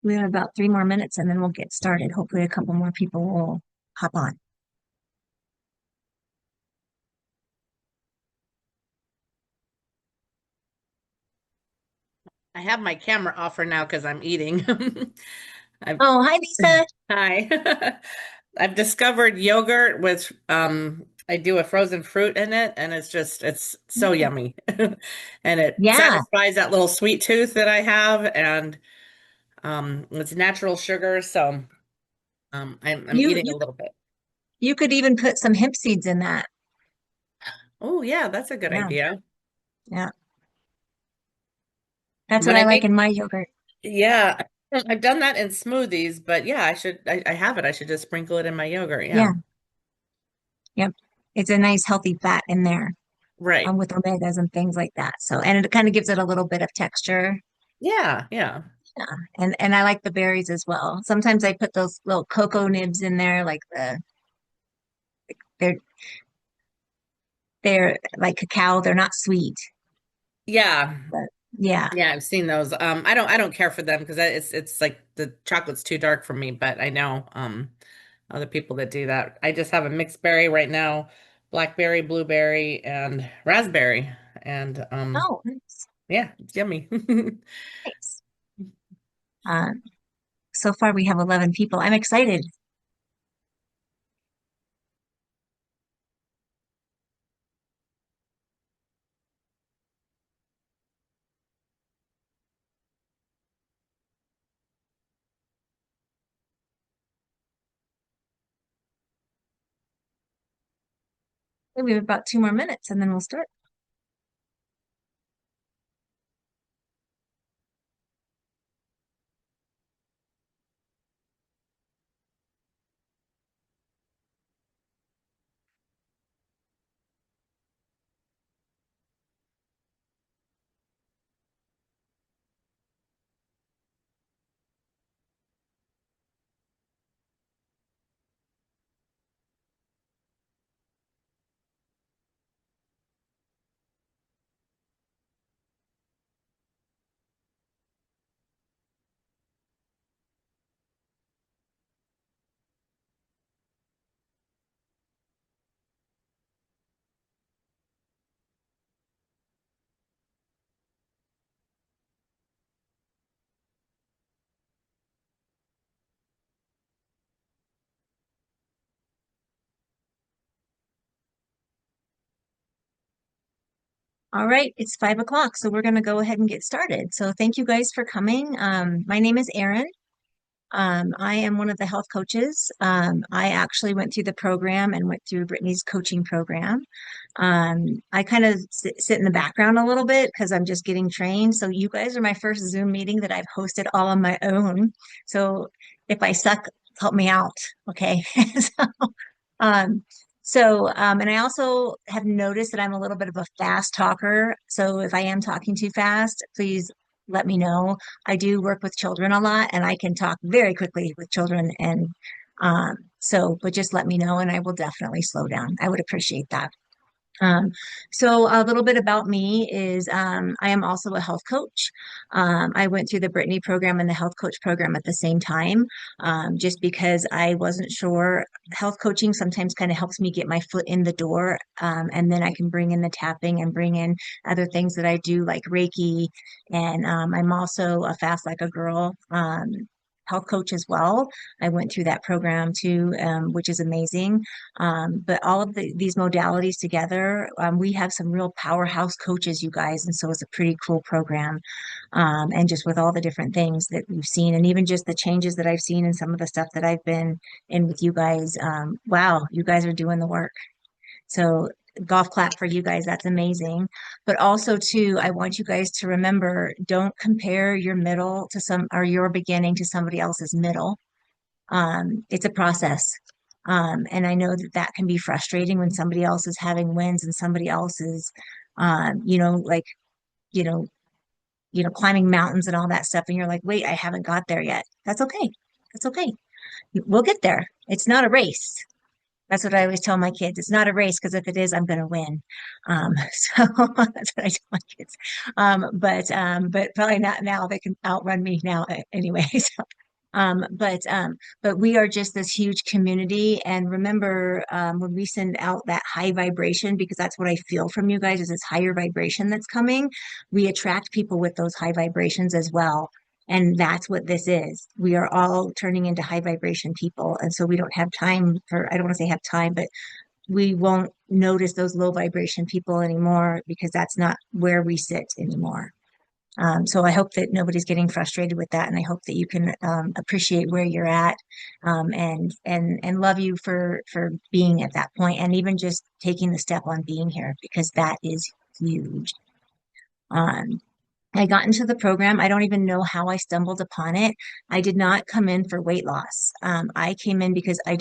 We have about 3 more minutes and then we'll get started. Hopefully a couple more people will hop on. I have my camera off for now because I'm eating. I've Oh, hi, Lisa. Hi. I've discovered yogurt with I do a frozen fruit in it and it's so yummy. And it Yeah, satisfies that little sweet tooth that I have and it's natural sugar, so I'm you eating a you little bit. you could even put some hemp seeds in that. Oh yeah, that's a good Yeah, idea. yeah. That's what When I I like make in my yogurt. Yeah, I've done that in smoothies, but yeah, I have it. I should just sprinkle it in my yogurt. Yeah, Yeah. yep. It's a nice healthy fat in there, Right. with omegas and things like that. So, and it kind of gives it a little bit of texture. Yeah, yeah. Yeah. And I like the berries as well. Sometimes I put those little cocoa nibs in there, like they're they're like cacao. They're not sweet, Yeah. but yeah. Yeah, I've seen those. I don't care for them because it's like the chocolate's too dark for me, but I know other people that do that. I just have a mixed berry right now, blackberry, blueberry, and raspberry. And Oh, nice. yeah, it's yummy. Nice. Um, so far we have 11 people. I'm excited. We have about 2 more minutes and then we'll start. All right, it's 5 o'clock, so we're going to go ahead and get started. So thank you guys for coming. My name is Erin. I am one of the health coaches. I actually went through the program and went through Brittany's coaching program. I kind of sit in the background a little bit because I'm just getting trained. So you guys are my first Zoom meeting that I've hosted all on my own. So if I suck, help me out. Okay. So, um, and I also have noticed that I'm a little bit of a fast talker. So if I am talking too fast, please let me know. I do work with children a lot and I can talk very quickly with children. But just let me know and I will definitely slow down. I would appreciate that. Um, so a little bit about me is I am also a health coach. I went through the Brittany program and the health coach program at the same time, just because I wasn't sure. Health coaching sometimes kind of helps me get my foot in the door, and then I can bring in the tapping and bring in other things that I do like Reiki, and I'm also a Fast Like a Girl. Health coach as well. I went through that program too, which is amazing. But all of these modalities together, we have some real powerhouse coaches, you guys. And so it's a pretty cool program. And just with all the different things that we've seen, and even just the changes that I've seen in some of the stuff that I've been in with you guys, wow, you guys are doing the work. So golf clap for you guys. That's amazing. But also too, I want you guys to remember, don't compare your middle to or your beginning to somebody else's middle. It's a process. And I know that that can be frustrating when somebody else is having wins and somebody else is, like, you know, climbing mountains and all that stuff. And you're like, wait, I haven't got there yet. That's okay. That's okay. We'll get there. It's not a race. That's what I always tell my kids. It's not a race because if it is, I'm going to win. So that's what I tell my kids. But probably not now. They can outrun me now anyway. So, but we are just this huge community. And remember, when we send out that high vibration, because that's what I feel from you guys is this higher vibration that's coming, we attract people with those high vibrations as well. And that's what this is. We are all turning into high vibration people. And so we don't have time for, I don't want to say have time, but we won't notice those low vibration people anymore because that's not where we sit anymore. So I hope that nobody's getting frustrated with that, and I hope that you can appreciate where you're at, and love you for being at that point, and even just taking the step on being here because that is huge. Um, I got into the program. I don't even know how I stumbled upon it. I did not come in for weight loss. I came in because I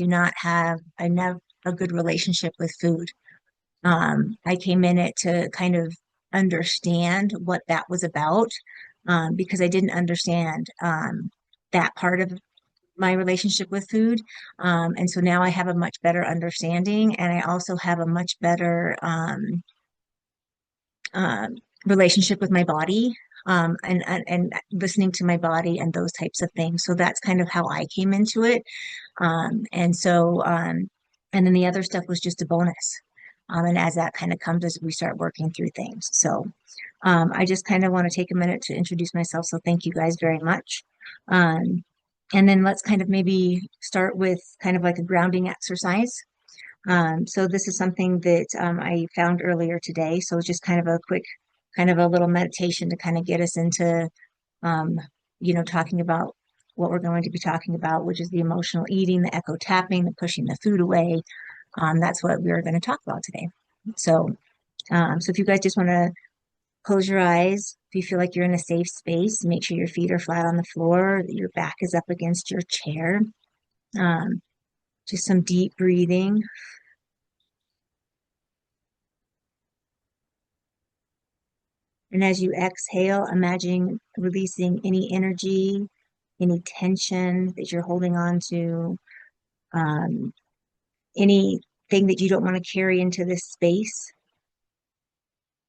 never a good relationship with food. I came in it to kind of understand what that was about, because I didn't understand that part of my relationship with food. And so now I have a much better understanding, and I also have a much better um, relationship with my body, and listening to my body and those types of things. So that's kind of how I came into it. And then the other stuff was just a bonus. And as that kind of comes as we start working through things. So I just kind of want to take a minute to introduce myself. So thank you guys very much. Um, and then let's kind of maybe start with kind of like a grounding exercise. So this is something that I found earlier today. So it's just kind of a quick, kind of a little meditation to kind of get us into, um, talking about what we're going to be talking about, which is the emotional eating, the echo tapping, the pushing the food away. That's what we're going to talk about today. So, so if you guys just want to close your eyes, if you feel like you're in a safe space, make sure your feet are flat on the floor, that your back is up against your chair. Um, just some deep breathing. And as you exhale, imagine releasing any energy, any tension that you're holding on to, um, anything that you don't want to carry into this space.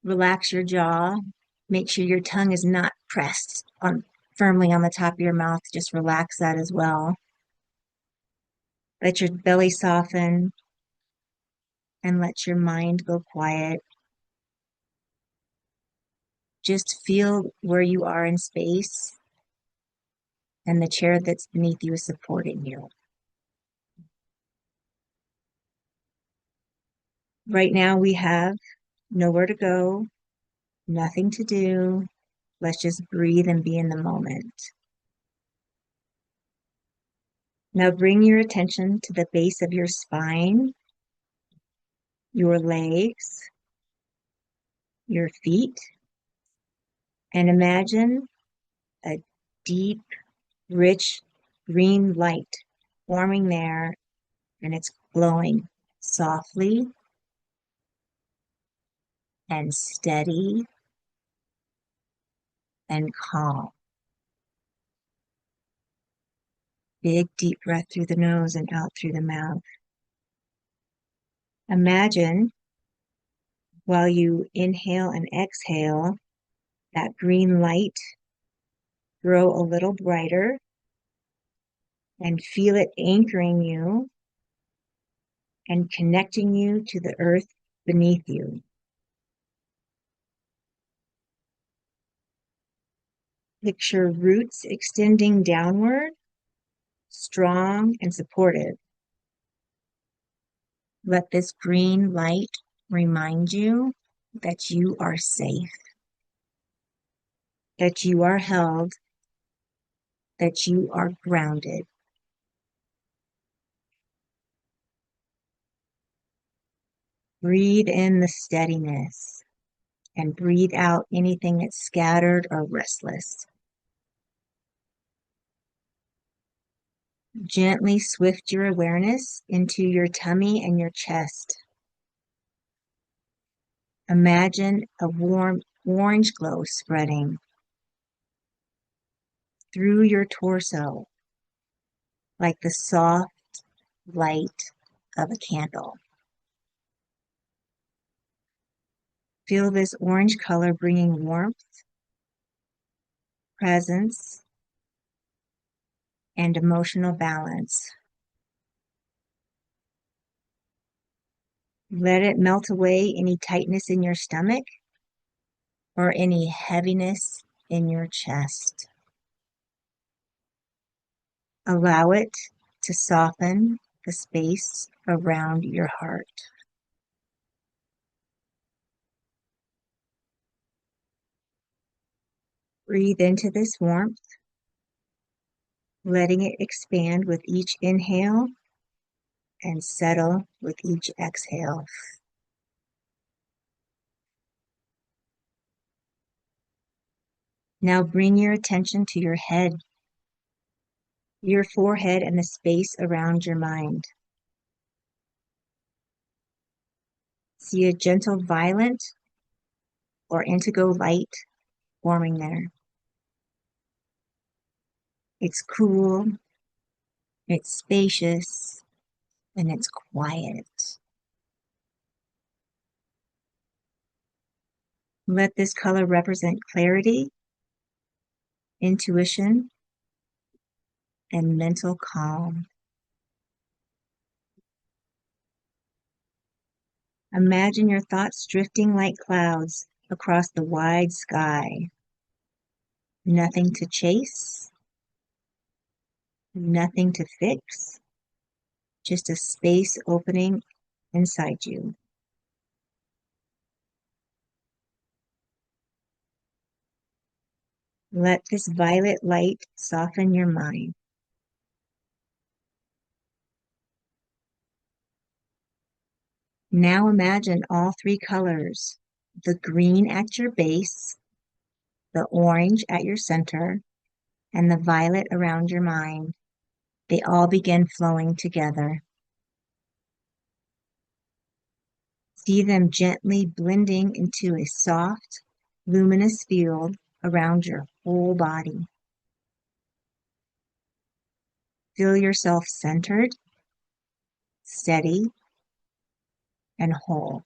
Relax your jaw. Make sure your tongue is not pressed on firmly on the top of your mouth. Just relax that as well. Let your belly soften and let your mind go quiet. Just feel where you are in space and the chair that's beneath you is supporting you. Right now, we have nowhere to go, nothing to do. Let's just breathe and be in the moment. Now bring your attention to the base of your spine, your legs, your feet, and imagine a deep, rich green light forming there, and it's glowing softly and steady and calm. Big, deep breath through the nose and out through the mouth. Imagine while you inhale and exhale, that green light grow a little brighter and feel it anchoring you and connecting you to the earth beneath you. Picture roots extending downward, strong and supportive. Let this green light remind you that you are safe, that you are held, that you are grounded. Breathe in the steadiness and breathe out anything that's scattered or restless. Gently swift your awareness into your tummy and your chest. Imagine a warm orange glow spreading through your torso like the soft light of a candle. Feel this orange color bringing warmth, presence, and emotional balance. Let it melt away any tightness in your stomach or any heaviness in your chest. Allow it to soften the space around your heart. Breathe into this warmth, letting it expand with each inhale and settle with each exhale. Now bring your attention to your head, your forehead, and the space around your mind. See a gentle violet or indigo light forming there. It's cool, it's spacious, and it's quiet. Let this color represent clarity, intuition, and mental calm. Imagine your thoughts drifting like clouds across the wide sky. Nothing to chase, nothing to fix, just a space opening inside you. Let this violet light soften your mind. Now imagine all three colors, the green at your base, the orange at your center, and the violet around your mind. They all begin flowing together. See them gently blending into a soft, luminous field around your whole body. Feel yourself centered, steady, and whole.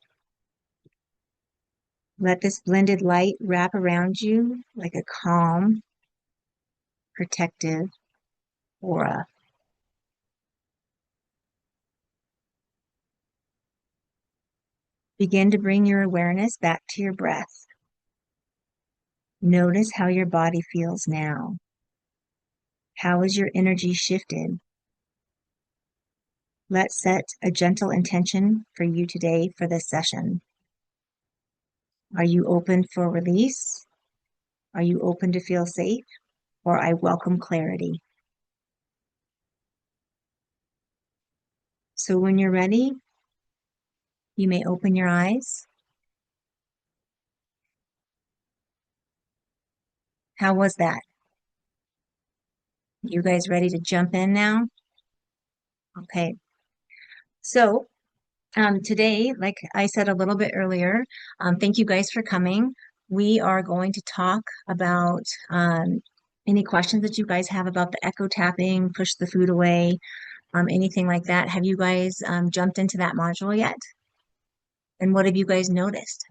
Let this blended light wrap around you like a calm, protective aura. Begin to bring your awareness back to your breath. Notice how your body feels now. How has your energy shifted? Let's set a gentle intention for you today for this session. Are you open for release? Are you open to feel safe? Or I welcome clarity? So when you're ready, you may open your eyes. How was that? You guys ready to jump in now? Okay. So today, like I said a little bit earlier, thank you guys for coming. We are going to talk about any questions that you guys have about the echo tapping, push the food away, anything like that. Have you guys jumped into that module yet? And what have you guys noticed?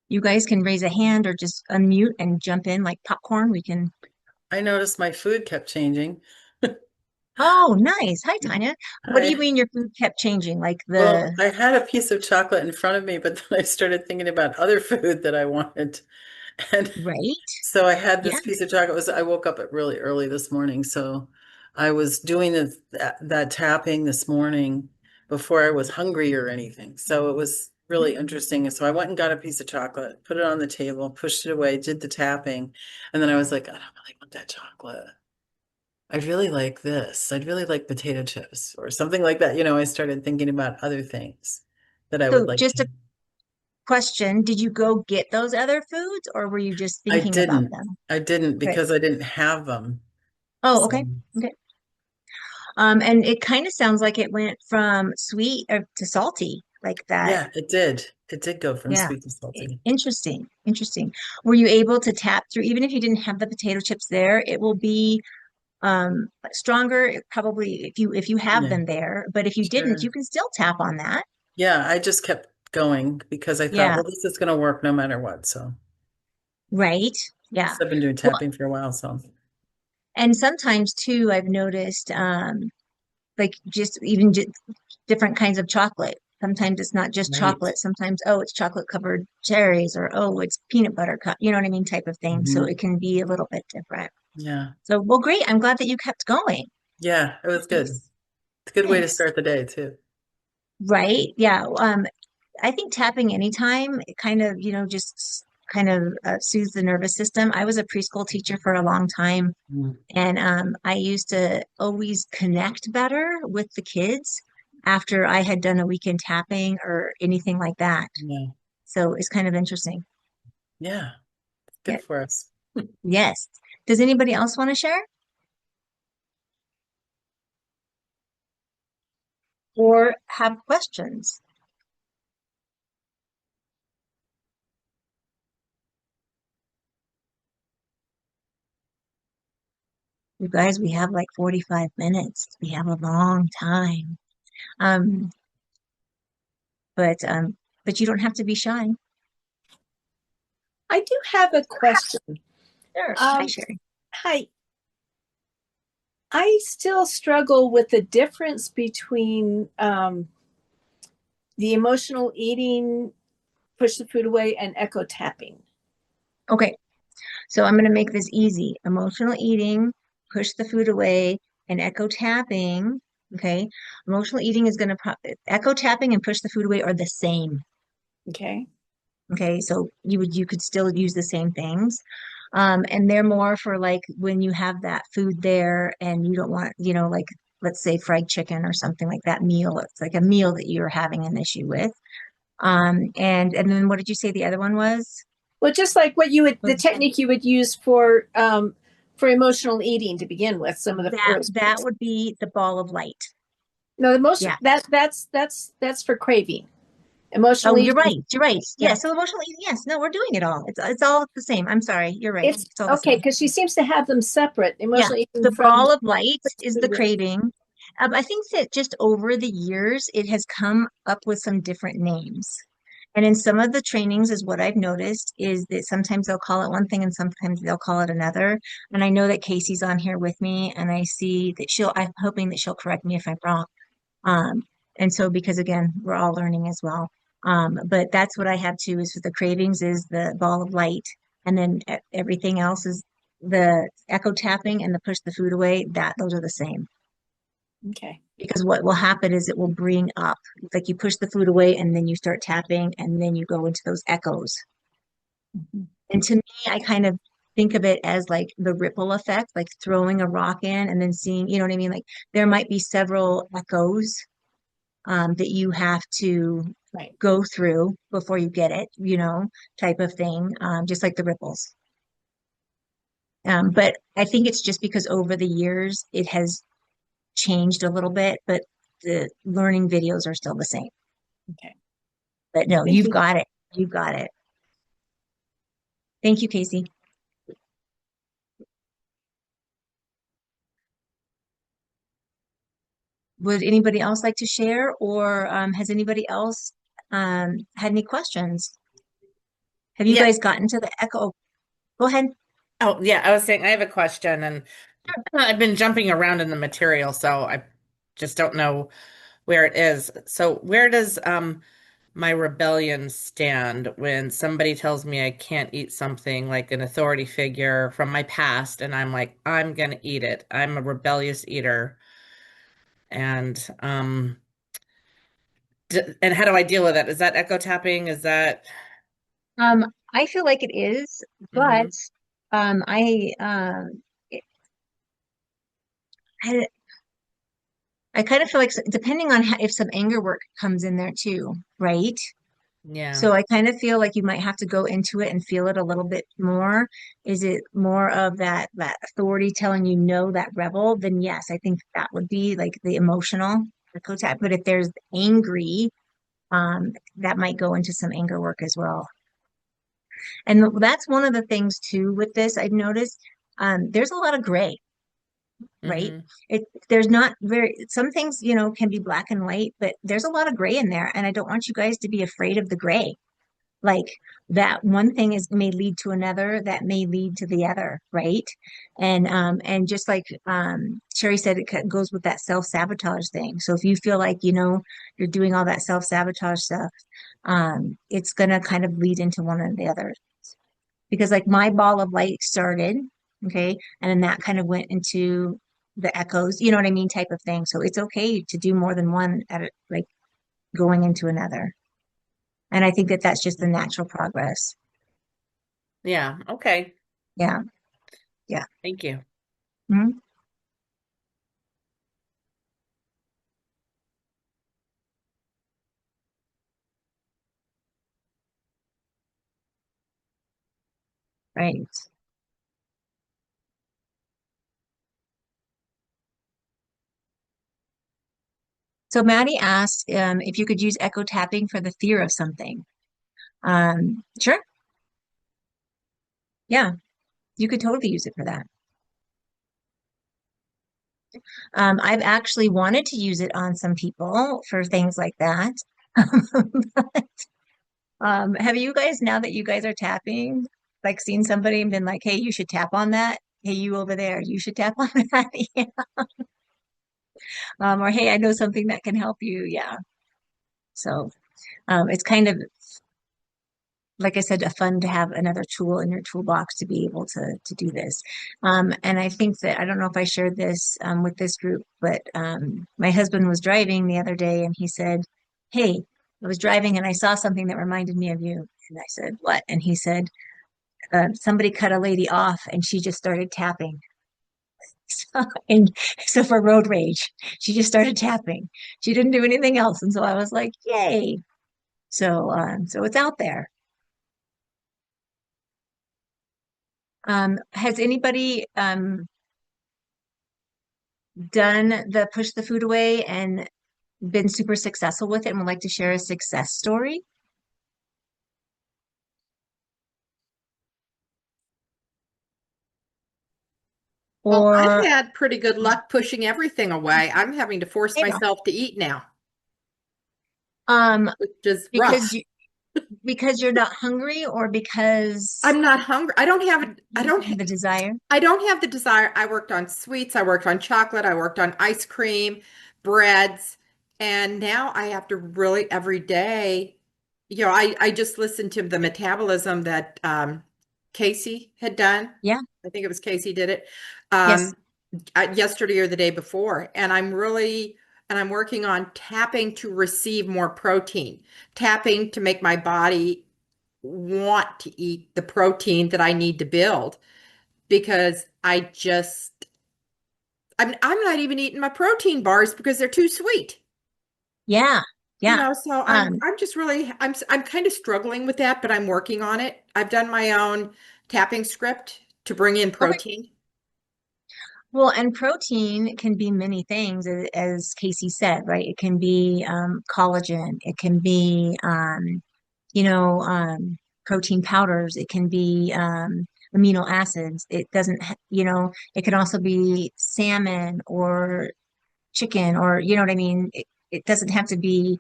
You guys can raise a hand or just unmute and jump in like popcorn. We can. I noticed my food kept changing. Oh, nice. Hi, Tanya. What do you Hi. mean your food kept changing? Like Well, the, I had a piece of chocolate in front of me, but then I started thinking about other food that I wanted. And right? so I had Yeah. this piece of chocolate. I woke up at really early this morning, so I was doing that tapping this morning before I was hungry or anything. So it was really interesting. So I went and got a piece of chocolate, put it on the table, pushed it away, did the tapping, and then I was like, I don't really want that chocolate. I'd really like this. I'd really like potato chips or something like that. I started thinking about other things that I would So like just to. a question, did you go get those other foods or were you just I thinking about didn't. them? I didn't Okay. because I didn't have them. Oh, So okay. Okay. And it kind of sounds like it went from sweet to salty, like that. yeah, it did. It did go from Yeah. sweet to salty. Interesting. Interesting. Were you able to tap through, even if you didn't have the potato chips there, it will be Stronger, probably if you have Yeah, them there, but if you didn't, you sure. can still tap on that. Yeah, I just kept going because I thought, Yeah, well, this is going to work no matter what. So, right. Yeah. 'cause I've been doing Well, tapping for a while. So, and sometimes too, I've noticed like just even different kinds of chocolate. Sometimes it's not just right. chocolate. Sometimes, oh, it's chocolate covered cherries, or oh, it's peanut butter cup, you know what I mean, type of thing. So Hmm. it can be a little bit different. Yeah. So, well, great. I'm glad that you kept going. Yeah, it was good. Nice. It's a good way to Nice. start the day too. Right. Yeah. I think tapping anytime, it kind of, just kind of soothes the nervous system. I was a preschool teacher for a long time, Mm. and I used to always connect better with the kids after I had done a weekend tapping or anything like that. Yeah. So it's kind of interesting. Yeah. It's Yeah. good for us. Yes. Does anybody else want to share or have questions? You guys, we have like 45 minutes. We have a long time. Um, but you don't have to be shy. I do have a question. Sure. Hi, Um, Sherry. Hi. I still struggle with the difference between the emotional eating, push the food away, and echo tapping. Okay. So I'm going to make this easy. Emotional eating, push the food away, and echo tapping. Okay. Emotional eating is going to, echo tapping and push the food away are the same. Okay. Okay. So you could still use the same things. And they're more for like when you have that food there and you don't want, like let's say fried chicken or something like that meal. It's like a meal that you're having an issue with. And then what did you say the other one was? Well, just like what you would, the Was technique you would use for emotional eating to begin with, some of the that first. that would be the ball of light. No, the most Yeah. that's for craving. Emotional Oh, you're eating. right. You're right. Yeah. Yeah. So emotional eating, yes. No, we're doing it all. It's all the same. I'm sorry. You're right. It's It's all the okay same. because she seems to have them separate. Yeah. Emotional eating The from ball of light push the is food the away. craving. I think that just over the years, it has come up with some different names. And in some of the trainings is what I've noticed is that sometimes they'll call it one thing and sometimes they'll call it another. And I know that Casey's on here with me and I see that I'm hoping that she'll correct me if I'm wrong. Um, and so because again, we're all learning as well. But that's what I have too is for the cravings is the ball of light, and then everything else is the echo tapping and the push the food away. That those are the same. Okay. Because what will happen is it will bring up, like you push the food away and then you start tapping and then you go into those echoes. Mhm. And to me, I kind of think of it as like the ripple effect, like throwing a rock in and then seeing, you know what I mean? Like there might be several echoes that you have to Right. go through before you get it, type of thing, just like the ripples. But I think it's just because over the years it has changed a little bit, but the learning videos are still the same. Okay. But no, Thank you've you. got it. You've got it. Thank you, Casey. Would anybody else like to share, or has anybody else had any questions? Have you Yeah. guys gotten to the echo? Go ahead. Oh, yeah. I was saying I have a question, and I've been jumping around in the material, so I just don't know where it is. So where does my rebellion stand when somebody tells me I can't eat something like an authority figure from my past, and I'm like, I'm gonna eat it. I'm a rebellious eater. And and how do I deal with that? Is that echo tapping? Is that I feel like it is, but hmm um, I I I kind of feel like depending on if some anger work comes in there too, right? yeah. So I kind of feel like you might have to go into it and feel it a little bit more. Is it more of that authority telling you no, that rebel? Then yes, I think that would be like the emotional the contact. But if there's angry, that might go into some anger work as well. And that's one of the things too with this I've noticed. There's a lot of gray. right? Mm-hmm. There's not very, some things, can be black and white, but there's a lot of gray in there. And I don't want you guys to be afraid of the gray. Like that one thing is may lead to another, that may lead to the other, right? And just like Sherry said, goes with that self-sabotage thing. So if you feel like, you're doing all that self-sabotage stuff, it's gonna kind of lead into one or the other. Because like my ball of light started, okay, and then that kind of went into the echoes, you know what I mean, type of thing. So it's okay to do more than one at it, like going into another. And I think that that's just the natural progress. Yeah. Okay. Yeah, yeah. Thank you. Mhm. Right. So Maddie asked if you could use echo tapping for the fear of something. Sure. Yeah, you could totally use it for that. I've actually wanted to use it on some people for things like that. Have you guys, now that you guys are tapping, like seen somebody and been like, hey, you should tap on that? Hey, you over there, you should tap on that. Yeah. Or hey, I know something that can help you. Yeah. So it's kind of, like I said, a fun to have another tool in your toolbox to be able to do this. And I think that I don't know if I shared this with this group, but my husband was driving the other day and he said, hey, I was driving and I saw something that reminded me of you. And I said, what? And he said, somebody cut a lady off and she just started tapping. And so for road rage, she just started tapping. She didn't do anything else. And so I was like, yay. So it's out there. Has anybody done the push the food away and been super successful with it and would like to share a success story? Well, I've Or, had pretty good luck pushing everything away. I'm having to force you know, myself to eat now, um, which is because rough. you because you're not hungry or because I'm not hungry. you don't have the desire? I don't have the desire. I worked on sweets, I worked on chocolate, I worked on ice cream, breads, and now I have to really every day, I just listened to the metabolism that Casey had done. Yeah. I think it was Casey did it. Yes. Um, yesterday or the day before, and I'm working on tapping to receive more protein, tapping to make my body want to eat the protein that I need to build because I'm not even eating my protein bars because they're too sweet. Yeah. Yeah. So Um, I'm just really I'm kind of struggling with that, but I'm working on it. I've done my own tapping script to bring in okay. protein. Well, and protein can be many things, as Casey said, right? It can be collagen. It can be, you know, protein powders. It can be amino acids. It doesn't, it can also be salmon or chicken or, you know what I mean? It doesn't have to be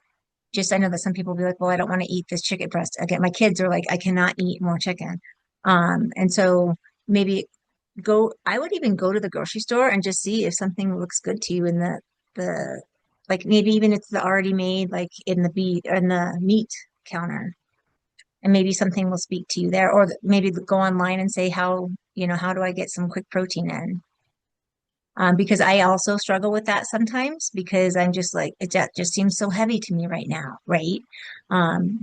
just, I know that some people be like, well, I don't want to eat this chicken breast. Again, my kids are like, I cannot eat more chicken. And so maybe I would even go to the grocery store and just see if something looks good to you in the, like maybe even it's the already made, like in the meat counter. And maybe something will speak to you there, or maybe go online and say, how do I get some quick protein in? Because I also struggle with that sometimes because I'm just like, just seems so heavy to me right now, right?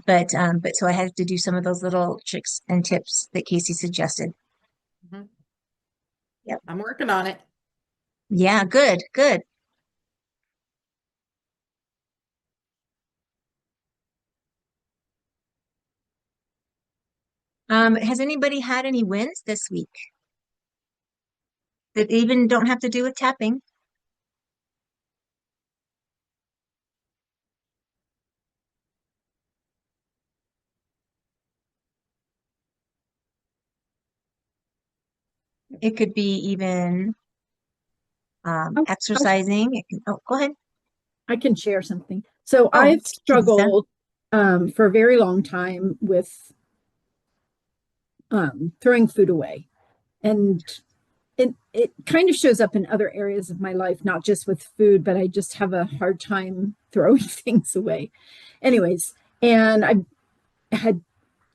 But so I had to do some of those little tricks and tips that Casey suggested. Mhm. Yep. I'm working on it. Yeah, good, good. Has anybody had any wins this week that even don't have to do with tapping? It could be even I, exercising. Oh, go ahead. I can share something. So Oh, I've Lisa. struggled for a very long time with throwing food away. And it kind of shows up in other areas of my life, not just with food, but I just have a hard time throwing things away. Anyways, and I had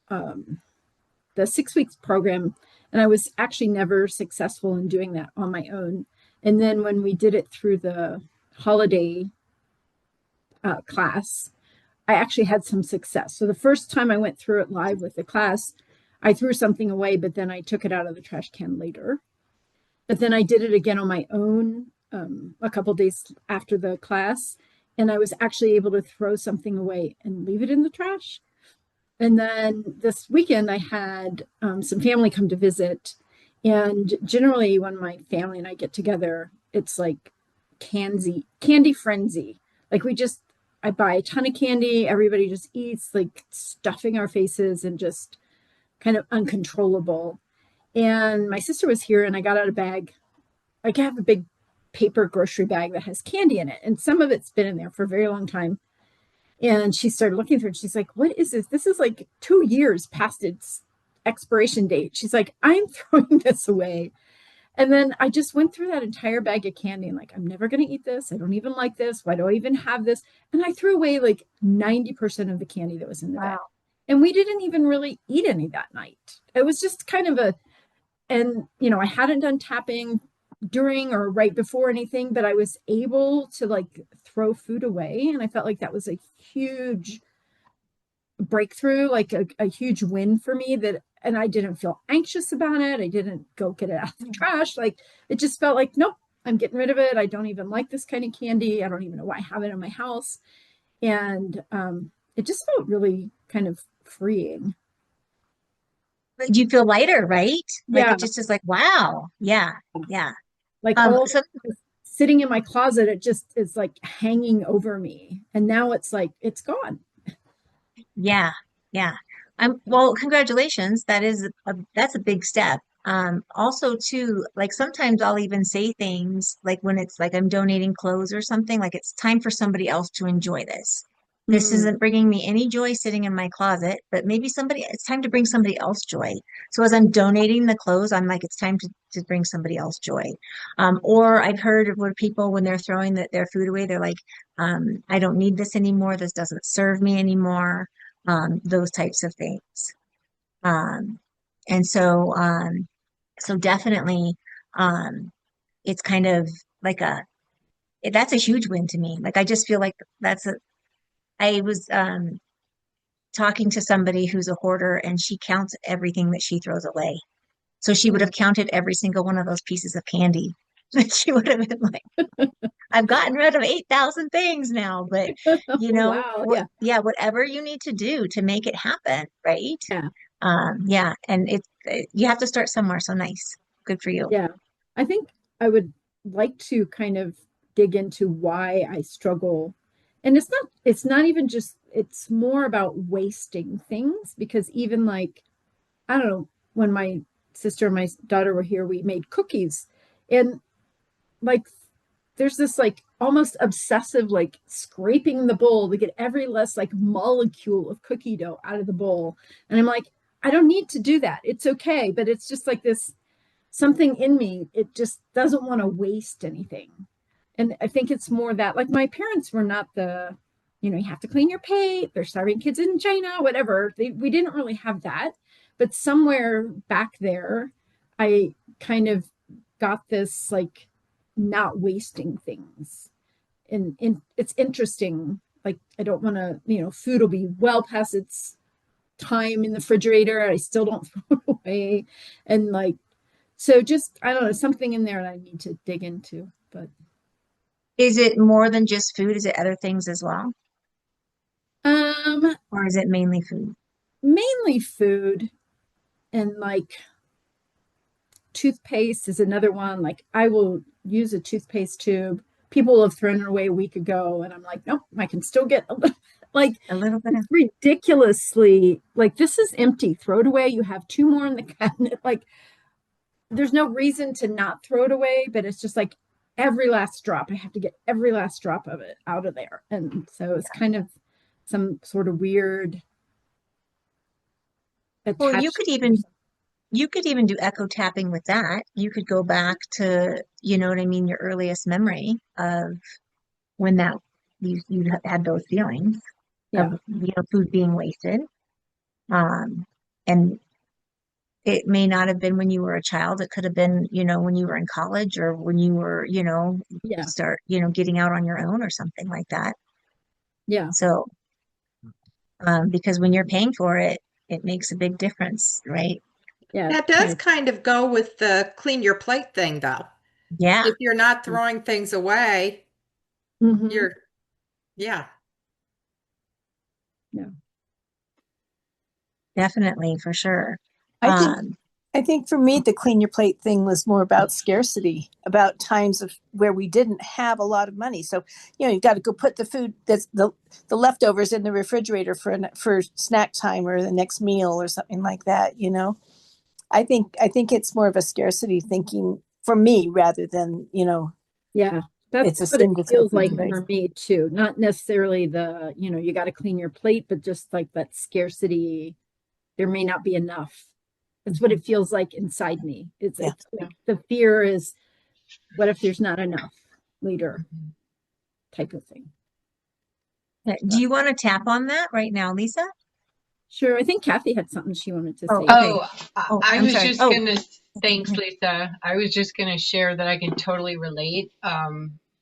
the 6 weeks program, and I was actually never successful in doing that on my own. And then when we did it through the holiday class, I actually had some success. So the first time I went through it live with the class, I threw something away, but then I took it out of the trash can later. But then I did it again on my own a couple days after the class, and I was actually able to throw something away and leave it in the trash. And then this weekend, I had some family come to visit. And generally, when my family and I get together, it's like candy frenzy. Like I buy a ton of candy. Everybody just eats, like stuffing our faces and just kind of uncontrollable. And my sister was here, and I got out a bag. I have a big paper grocery bag that has candy in it. And some of it's been in there for a very long time. And she started looking through it. She's like, what is this? This is like 2 years past its expiration date. She's like, I'm throwing this away. And then I just went through that entire bag of candy and like, I'm never going to eat this. I don't even like this. Why do I even have this? And I threw away like 90% of the candy that was in the bag. And we didn't even really eat any that night. It was just kind of and I hadn't done tapping during or right before anything, but I was able to like throw food away. And I felt like that was a huge breakthrough, like a huge win for me, and I didn't feel anxious about it. I didn't go get it out of the trash. Like it just felt like, nope, I'm getting rid of it. I don't even like this kind of candy. I don't even know why I have it in my house. And it just felt really kind of freeing. But you feel lighter, right? Like Yeah. it just is like, wow. Yeah. Yeah. Like So sitting in my closet, it just is like hanging over me. And now it's like, it's gone. yeah. Yeah. Well, congratulations. That's a big step. Also too, like sometimes I'll even say things like when it's like I'm donating clothes or something, like it's time for somebody else to enjoy this. This isn't bringing me any joy sitting in my closet, but maybe it's time to bring somebody else joy. So as I'm donating the clothes, I'm like, it's time to bring somebody else joy. Or I've heard of where people, when they're throwing their food away, they're like, I don't need this anymore. This doesn't serve me anymore. Those types of things. Um, and so definitely, it's kind of like that's a huge win to me. Like, I just feel like I was, talking to somebody who's a hoarder and she counts everything that she throws away. So she would have counted every single one of those pieces of candy. And she would have been like, I've gotten rid of 8,000 things now, but Wow. Yeah. whatever you need to do to make it happen, right? Yeah. Yeah, and you have to start somewhere. So nice. Good for you. Yeah. I think I would like to kind of dig into why I struggle. And it's not even just, it's more about wasting things, because even like, I don't know, when my sister and my daughter were here, we made cookies, and like there's this like almost obsessive like scraping the bowl to get every less like molecule of cookie dough out of the bowl. And I'm like, I don't need to do that. It's okay. But it's just like this something in me, it just doesn't want to waste anything. And I think it's more that like my parents were not you have to clean your plate, they're starving kids in China, whatever. We didn't really have that. But somewhere back there, I kind of got this like not wasting things. And it's interesting. Like I don't want to, food will be well past its time in the refrigerator. I still don't throw it away. And like, so just, I don't know, something in there that I need to dig into. But Is it more than just food? Is it other things as well? Or is it mainly food? mainly food, and like toothpaste is another one. Like I will use a toothpaste tube. People have thrown it away a week ago, and I'm like, nope, I can still get like A little bit of ridiculously like, this is empty. Throw it away. You have 2 more in the cabinet. Like there's no reason to not throw it away, but it's just like every last drop. I have to get every last drop of it out of there. And so it's kind of some sort of weird Well, attachment. you could even do echo tapping with that. You could go back to, you know what I mean, your earliest memory of when that you had those feelings Yeah. of, you know, food being wasted. Um, and it may not have been when you were a child. It could have been, you know, when you were in college or when you were, you know, Yeah. start, you know, getting out on your own or something like that. Yeah. So, because when you're paying for it, it makes a big difference, right? Yeah. That does kind of go with the clean your plate thing, though. Yeah, If you're not throwing things away, Mhm. you're, yeah. Yeah. definitely, for sure. I think Um, I think for me the clean your plate thing was more about scarcity, about times of where we didn't have a lot of money. So, you got to go put the food that's the leftovers in the refrigerator for snack time or the next meal or something like that. I think it's more of a scarcity thinking for me rather than, Yeah. That's it's a what it sin to throw feels food like away. for me too. Not necessarily you got to clean your plate, but just like that scarcity, there may not be enough. That's what it feels like inside me. Yeah. It's like the fear is, what if there's not enough later, type of thing. do you want to tap on that right now, Lisa? Sure. I think Kathy had something she wanted to Oh, say. okay. Oh, Oh, I I'm was sorry. just Oh, gonna, thanks, okay. Lisa. I was just gonna share that I can totally relate.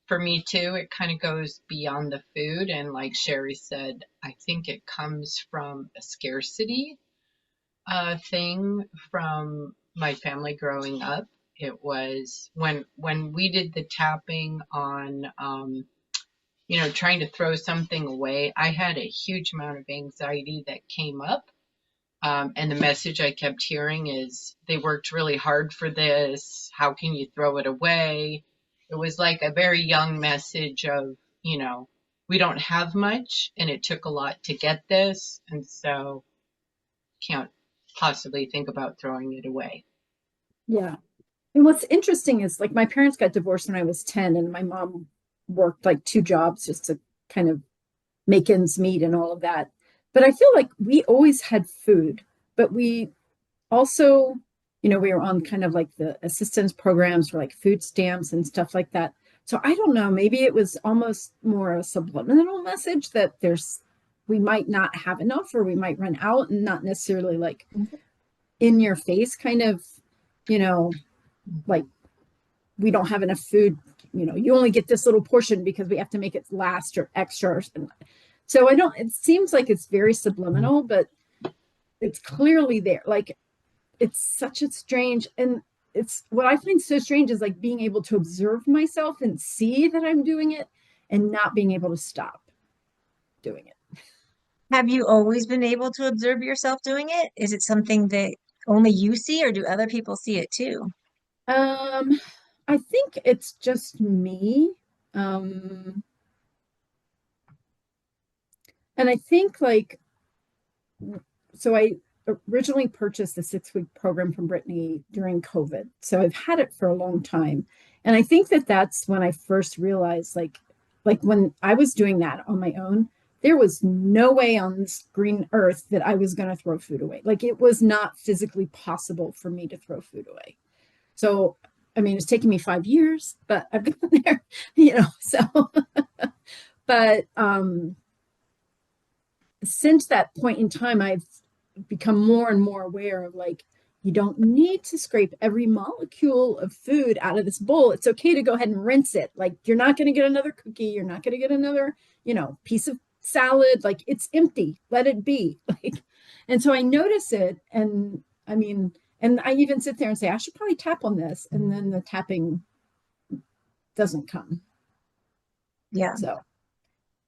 For me too, it kind of goes beyond the food. And like Sherry said, I think it comes from a scarcity thing from my family growing up. It was when we did the tapping on, trying to throw something away. I had a huge amount of anxiety that came up. And the message I kept hearing is, they worked really hard for this. How can you throw it away? It was like a very young message of, we don't have much and it took a lot to get this. And so can't possibly think about throwing it away. Yeah. And what's interesting is like my parents got divorced when I was 10 and my mom worked like two jobs just to kind of make ends meet and all of that. But I feel like we always had food, but we also, we were on kind of like the assistance programs for like food stamps and stuff like that. So I don't know, maybe it was almost more a subliminal message that we might not have enough or we might run out, and not necessarily like in your face kind of, like we don't have enough food, you only get this little portion because we have to make it last or extra. So it seems like it's very subliminal, but it's clearly there. Like it's such a strange, and it's what I find so strange is like being able to observe myself and see that I'm doing it and not being able to stop doing it. Have you always been able to observe yourself doing it? Is it something that only you see, or do other people see it too? I think it's just me. Um, and I think like, so I originally purchased the 6-week program from Brittany during COVID. So I've had it for a long time. And I think that that's when I first realized like when I was doing that on my own, there was no way on this green earth that I was going to throw food away. Like it was not physically possible for me to throw food away. So, I mean, it's taken me 5 years, but I've gotten there, so, but, since that point in time, I've become more and more aware of like, you don't need to scrape every molecule of food out of this bowl. It's okay to go ahead and rinse it. Like you're not going to get another cookie. You're not going to get another, piece of salad. Like it's empty. Let it be. Like, and so I notice it. And I mean, and I even sit there and say, I should probably tap on this. And then the tapping doesn't come. Yeah. So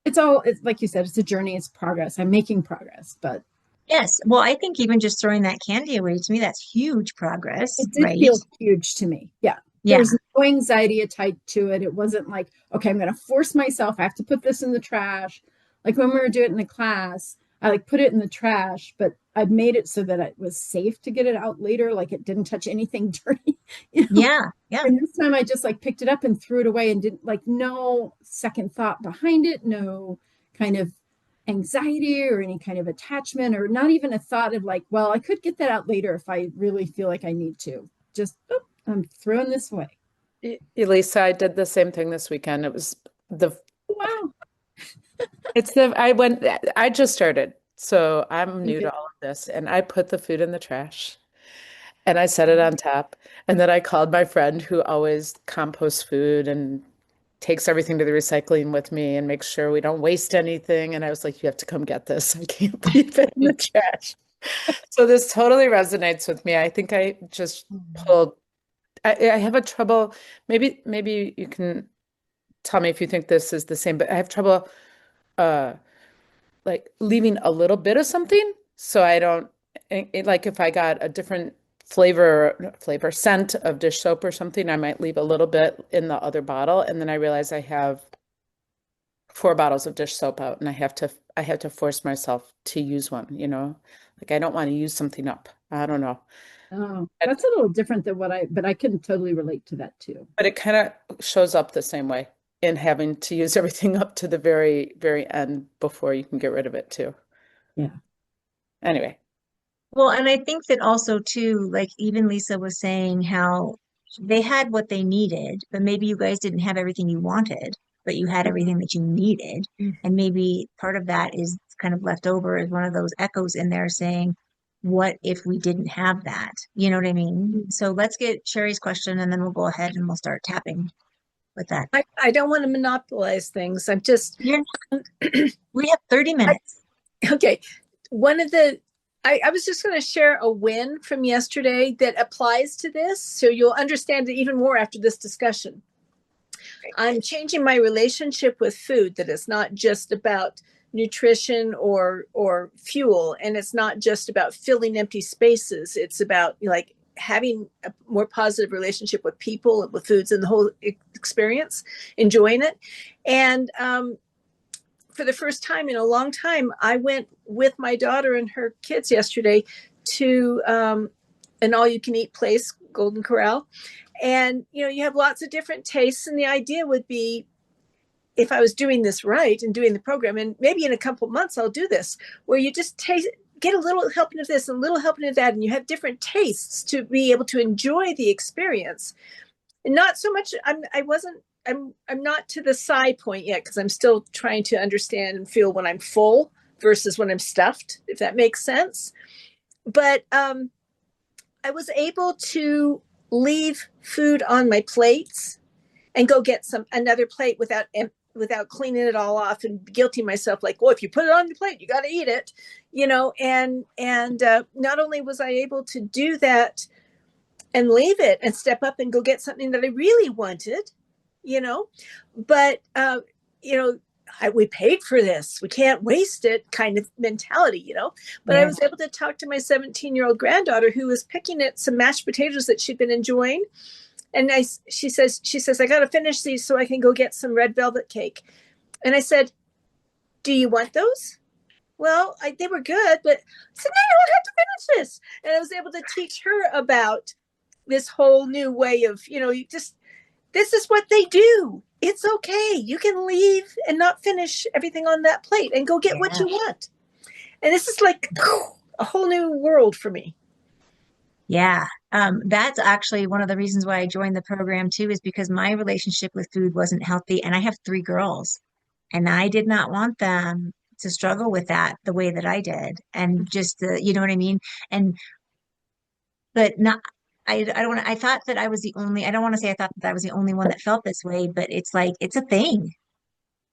it's like you said, it's a journey, it's progress. I'm making progress, but Yes. Well, I think even just throwing that candy away, to me, that's huge progress, it did right? feel huge to me. Yeah. There Yeah. was no anxiety tied to it. It wasn't like, okay, I'm going to force myself. I have to put this in the trash. Like when we were doing it in the class, I like put it in the trash, but I made it so that it was safe to get it out later. Like it didn't touch anything dirty. You know? Yeah, yeah. And this time I just like picked it up and threw it away and didn't like no second thought behind it, no kind of anxiety or any kind of attachment, or not even a thought of like, well, I could get that out later if I really feel like I need to. Just, oh, I'm throwing this away. Elisa, I did the same thing this weekend. It was the Wow. I just started, so I'm new Okay. to all of this, and I put the food in the trash and I set it on top. And then I called my friend who always composts food and takes everything to the recycling with me and makes sure we don't waste anything. And I was like, you have to come get this. I can't leave it in the trash. So this totally resonates with me. I think I just pulled, I have a trouble, maybe you can tell me if you think this is the same, but I have trouble uh like leaving a little bit of something so I don't like if I got a different flavor scent of dish soap or something, I might leave a little bit in the other bottle, and then I realize I have 4 bottles of dish soap out and I have to force myself to use one, like I don't want to use something up. I don't know. Oh, that's a little different than but I can totally relate to that too. But it kind of shows up the same way in having to use everything up to the very, very end before you can get rid of it too. Yeah. Anyway, Well, and I think that also too, like even Lisa was saying how they had what they needed, but maybe you guys didn't have everything you wanted, but you had everything that you needed. And maybe part of that is kind of left over as one of those echoes in there saying, what if we didn't have that? You know what I mean? So let's get Sherry's question and then we'll go ahead and we'll start tapping with that. I don't want to monopolize things. I'm just, You're, we have 30 minutes. okay. I was just going to share a win from yesterday that applies to this. So you'll understand it even more after this discussion. I'm changing my relationship with food, that it's not just about nutrition or fuel, and it's not just about filling empty spaces. It's about like having a more positive relationship with people and with foods and the whole experience, enjoying it. And for the first time in a long time, I went with my daughter and her kids yesterday to an all-you-can-eat place, Golden Corral. And, you have lots of different tastes. And the idea would be, if I was doing this right and doing the program, and maybe in a couple months I'll do this, where you just get a little helping of this and a little helping of that, and you have different tastes to be able to enjoy the experience. And not so much, I'm not to the side point yet, because I'm still trying to understand and feel when I'm full versus when I'm stuffed, if that makes sense. But I was able to leave food on my plates and go get another plate without cleaning it all off and guilting myself like, well, if you put it on the plate, you got to eat it, and not only was I able to do that and leave it and step up and go get something that I really wanted, but we paid for this, we can't waste it kind of mentality, but yeah. I was able to talk to my 17-year-old granddaughter who was picking at some mashed potatoes that she'd been enjoying. And she says, I got to finish these so I can go get some red velvet cake. And I said, do you want those? Well, they were good, but I said, no, you don't have to finish this. And I was able to teach her about this whole new way of, this is what they do. It's okay. You can leave and not finish everything on that plate and go get what you want. And this is like a whole new world for me. Yeah. That's actually one of the reasons why I joined the program too, is because my relationship with food wasn't healthy. And I have 3 girls and I did not want them to struggle with that the way that I did. And just you know what I mean? But not, I don't want to, I thought that I was the only, I don't want to say I thought that I was the only one that felt this way, but it's like, it's a thing,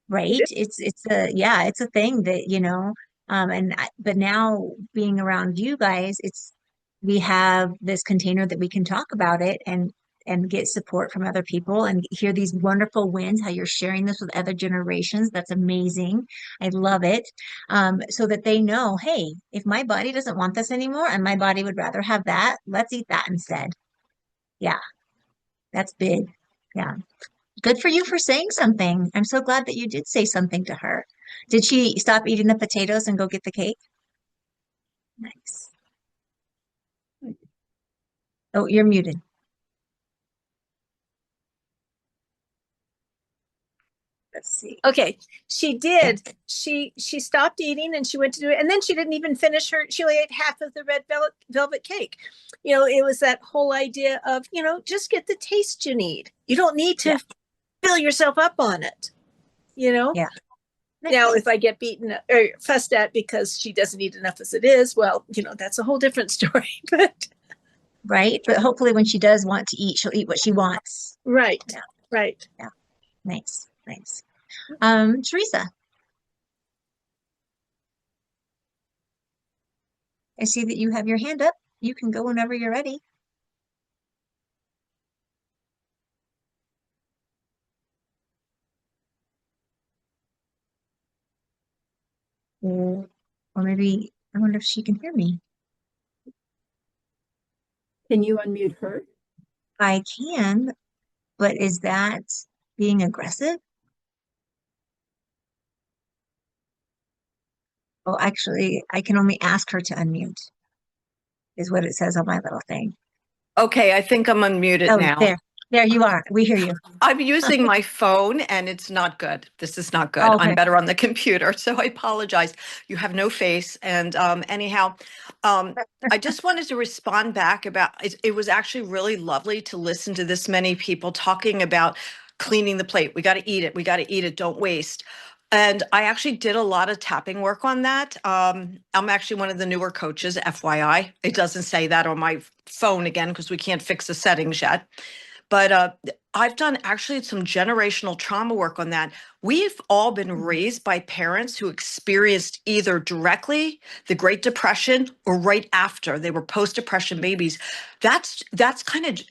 right? It's a thing that, but now being around you guys, we have this container that we can talk about it and get support from other people and hear these wonderful wins, how you're sharing this with other generations. That's amazing. I love it. So that they know, hey, if my body doesn't want this anymore and my body would rather have that, let's eat that instead. Yeah, that's big. Yeah. Good for you for saying something. I'm so glad that you did say something to her. Did she stop eating the potatoes and go get the cake? Nice. Oh, you're muted. see. Okay, she did. She stopped eating and she went to do it, and then she didn't even finish her. She only ate half of the red velvet cake. It was that whole idea of just get the taste you need. You don't need to Yeah. fill yourself up on it. Yeah. Now, Nice. if I get beaten or fussed at because she doesn't eat enough as it is, well, that's a whole different story. But Right. But hopefully when she does want to eat, she'll eat what she wants. right, Yeah. right. Yeah. Nice. Nice. Teresa, I see that you have your hand up. You can go whenever you're ready. Or maybe I wonder if she can hear me. Can you unmute her? I can, but is that being aggressive? Oh, actually, I can only ask her to unmute, is what it says on my little thing. Okay, I think I'm unmuted Oh, now. there. There you are. We hear you. I'm using my phone and it's not good. This is not good. Oh, I'm okay. better on the computer, so I apologize. You have no face. And anyhow, I just wanted to respond back about it was actually really lovely to listen to this many people talking about cleaning the plate. We got to eat it. We got to eat it. Don't waste. And I actually did a lot of tapping work on that. I'm actually one of the newer coaches, FYI. It doesn't say that on my phone again because we can't fix the settings yet. But I've done actually some generational trauma work on that. We've all been raised by parents who experienced either directly the Great Depression or right after. They were post-depression babies. That's kind of,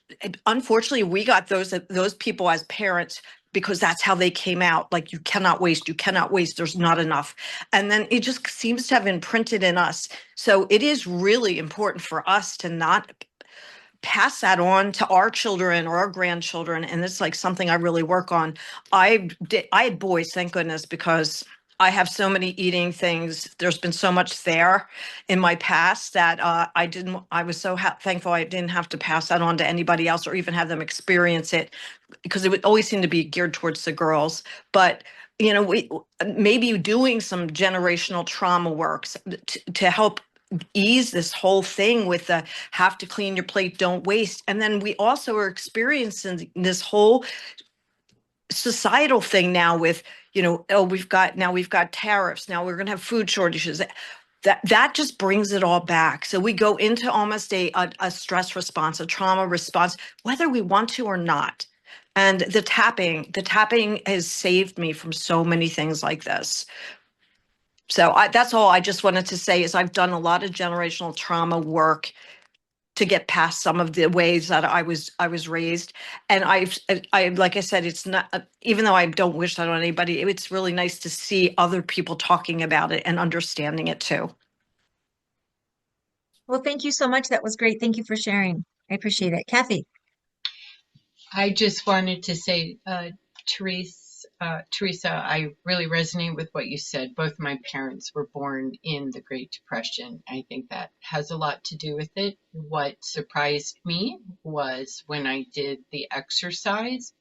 unfortunately, we got those people as parents because that's how they came out. Like, you cannot waste, there's not enough. And then it just seems to have imprinted in us. So it is really important for us to not pass that on to our children or our grandchildren. And it's like something I really work on. I had boys, thank goodness, because I have so many eating things. There's been so much there in my past that I was so thankful I didn't have to pass that on to anybody else or even have them experience it, because it would always seem to be geared towards the girls. But we maybe doing some generational trauma works to help ease this whole thing with the have to clean your plate, don't waste. And then we also are experiencing this whole societal thing now with, oh, we've got tariffs. Now we're going to have food shortages. That just brings it all back. So we go into almost a stress response, a trauma response, whether we want to or not. And the tapping has saved me from so many things like this. So that's all I just wanted to say is I've done a lot of generational trauma work to get past some of the ways that I was raised. And I like I said, it's not, even though I don't wish that on anybody, it's really nice to see other people talking about it and understanding it too. Well, thank you so much. That was great. Thank you for sharing. I appreciate it. Kathy. I just wanted to say, Teresa, I really resonate with what you said. Both my parents were born in the Great Depression. I think that has a lot to do with it. What surprised me was when I did the exercise,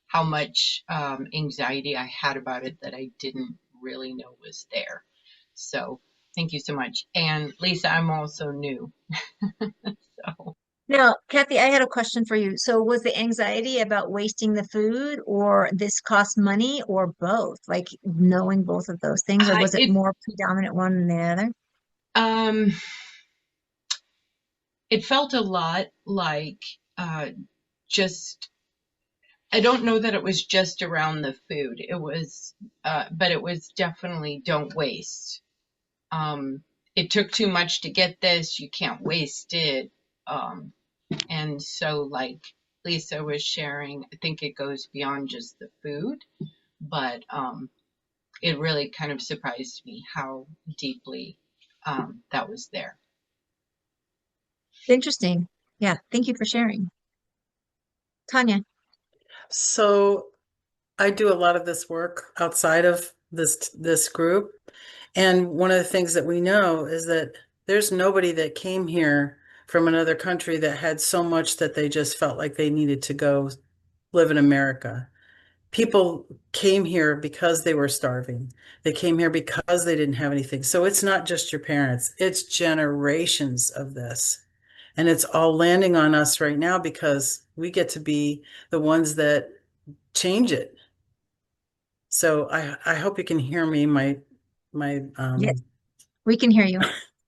how much anxiety I had about it that I didn't really know was there. So thank you so much. And Lisa, I'm also new. So. Now, Kathy, I had a question for you. So was the anxiety about wasting the food or this cost money or both? Like knowing both of those things, or was it more predominant one than the other? It felt a lot like just, I don't know that it was just around the food. It was, but it was definitely don't waste. It took too much to get this. You can't waste it. And so, like Lisa was sharing, I think it goes beyond just the food, but it really kind of surprised me how deeply that was there. Interesting. Yeah. Thank you for sharing. Tanya. So I do a lot of this work outside of this group. And one of the things that we know is that there's nobody that came here from another country that had so much that they just felt like they needed to go live in America. people came here because they were starving. They came here because they didn't have anything. So it's not just your parents, it's generations of this. And it's all landing on us right now because we get to be the ones that change it. So I hope you can hear me. My Yes, we can hear you.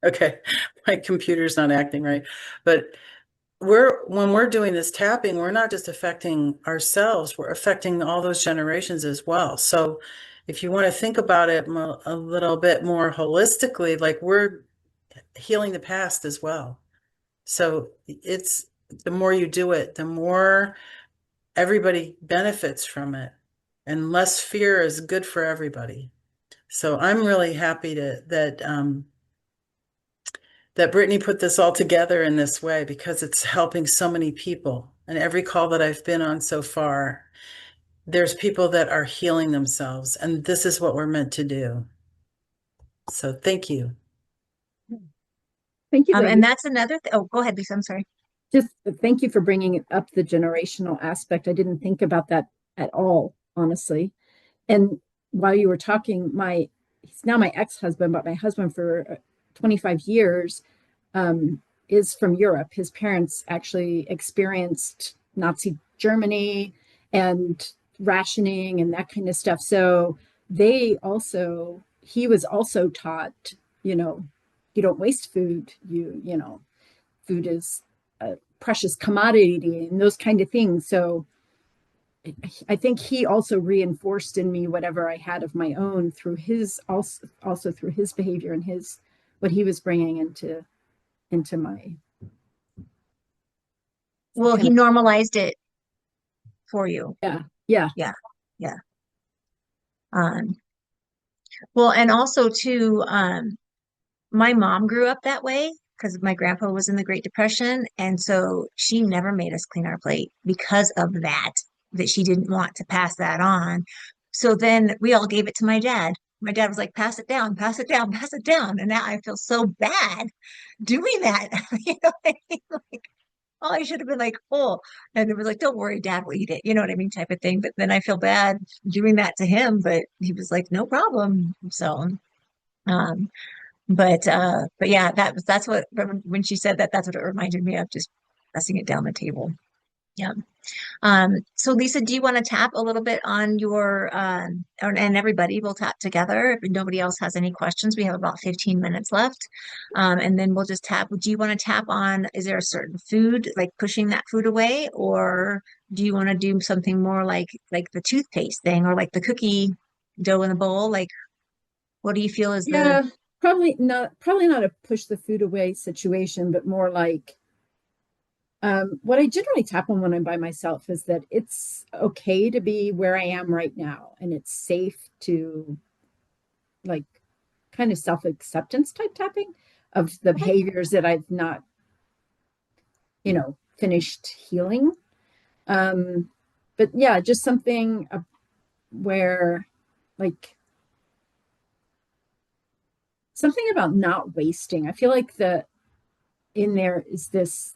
okay, my computer's not acting right. But when we're doing this tapping, we're not just affecting ourselves, we're affecting all those generations as well. So if you want to think about it a little bit more holistically, like we're healing the past as well. So it's the more you do it, the more everybody benefits from it, and less fear is good for everybody. So I'm really happy that Brittany put this all together in this way because it's helping so many people. And every call that I've been on so far, there's people that are healing themselves, and this is what we're meant to do. So thank you. Thank you, And ladies. that's another oh, go ahead, Lisa. I'm sorry. Just thank you for bringing up the generational aspect. I didn't think about that at all, honestly. And while you were talking, he's now my ex-husband, but my husband for 25 years is from Europe. His parents actually experienced Nazi Germany and rationing and that kind of stuff. So he was also taught, you know, you don't waste food. You know, food is a precious commodity and those kind of things. So I think he also reinforced in me whatever I had of my own through his also through his behavior and his what he was bringing into my. Well, he normalized it for you. Yeah. Yeah. Well, and also too, my mom grew up that way because my grandpa was in the Great Depression, and so she never made us clean our plate because of that she didn't want to pass that on. So then we all gave it to my dad. My dad was like, pass it down, pass it down, pass it down. And now I feel so bad doing that. You know what I mean? Like, oh, I should have been like, oh, and it was like, don't worry, dad will eat it. You know what I mean? Type of thing. But then I feel bad doing that to him, but he was like, no problem. So, um, but yeah, that's what when she said that, that's what it reminded me of, just pressing it down the table. Yeah. So Lisa, do you want to tap a little bit on your and everybody will tap together if nobody else has any questions? We have about 15 minutes left. And then we'll just tap. Do you want to tap on, is there a certain food, like pushing that food away, or do you want to do something more like the toothpaste thing or like the cookie dough in the bowl? Like, what do you feel is the Yeah, probably not a push the food away situation, but more like what I generally tap on when I'm by myself is that it's okay to be where I am right now, and it's safe to like kind of self-acceptance type tapping of the behaviors that I've not, finished healing. But yeah, just something where like something about not wasting. I feel like in there is this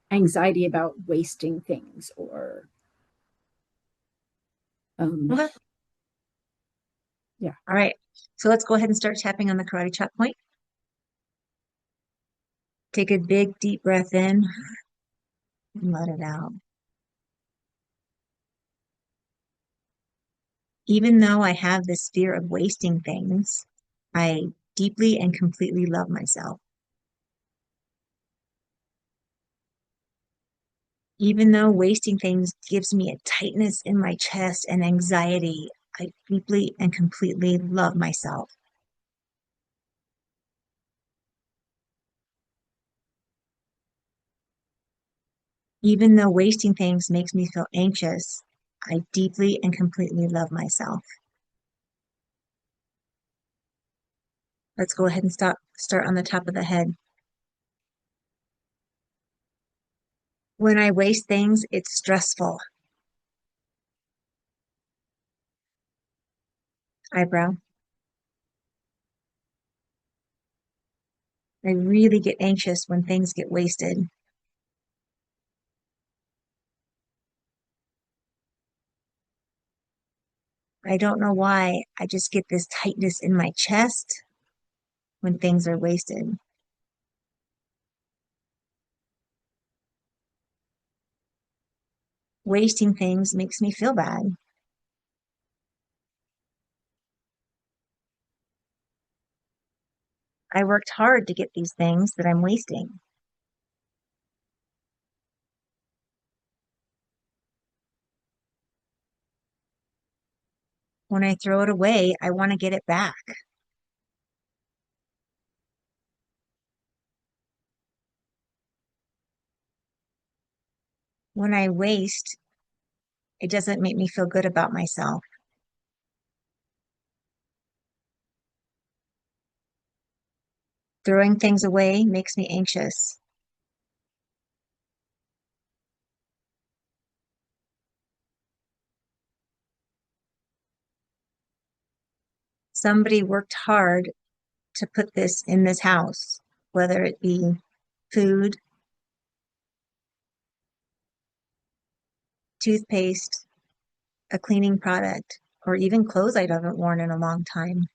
anxiety about wasting things or Okay. Yeah. All right. So let's go ahead and start tapping on the karate chop point. Take a big deep breath in and let it out. Even though I have this fear of wasting things, I deeply and completely love myself. Even though wasting things gives me a tightness in my chest and anxiety, I deeply and completely love myself. Even though wasting things makes me feel anxious, I deeply and completely love myself. Let's go ahead and start on the top of the head. When I waste things, it's stressful. Eyebrow. I really get anxious when things get wasted. I don't know why. I just get this tightness in my chest when things are wasted. Wasting things makes me feel bad. I worked hard to get these things that I'm wasting. When I throw it away, I want to get it back. When I waste, it doesn't make me feel good about myself. Throwing things away makes me anxious. Somebody worked hard to put this in this house, whether it be food, toothpaste, a cleaning product, or even clothes I haven't worn in a long time.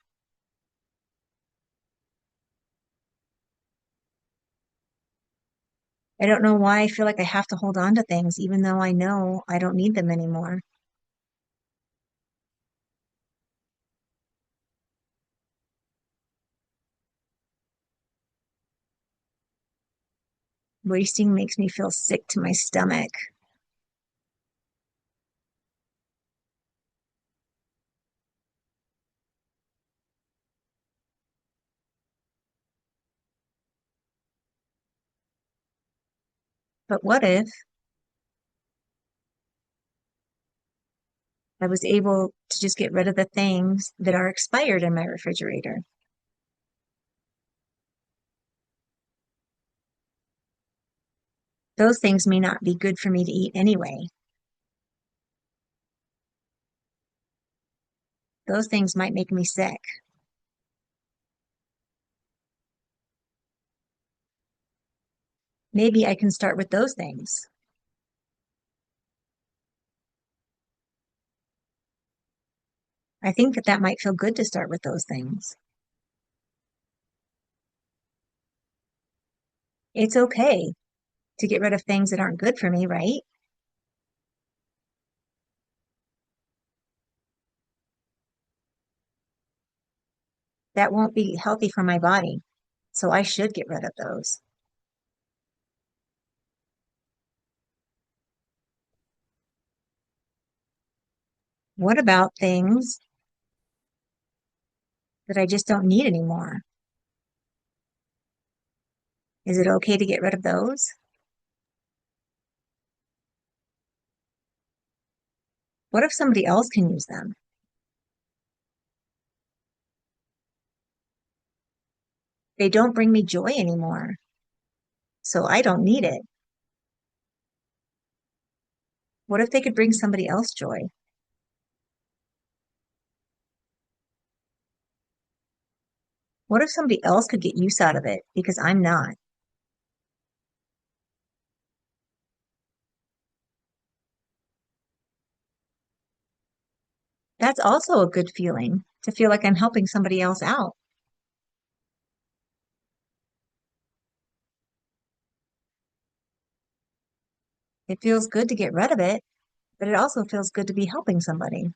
I don't know why I feel like I have to hold on to things, even though I know I don't need them anymore. Wasting makes me feel sick to my stomach. But what if I was able to just get rid of the things that are expired in my refrigerator? Those things may not be good for me to eat anyway. Those things might make me sick. Maybe I can start with those things. I think that might feel good to start with those things. It's okay to get rid of things that aren't good for me, right? That won't be healthy for my body. So I should get rid of those. What about things that I just don't need anymore? Is it okay to get rid of those? What if somebody else can use them? They don't bring me joy anymore, so I don't need it. What if they could bring somebody else joy? What if somebody else could get use out of it because I'm not? That's also a good feeling to feel like I'm helping somebody else out. It feels good to get rid of it, but it also feels good to be helping somebody.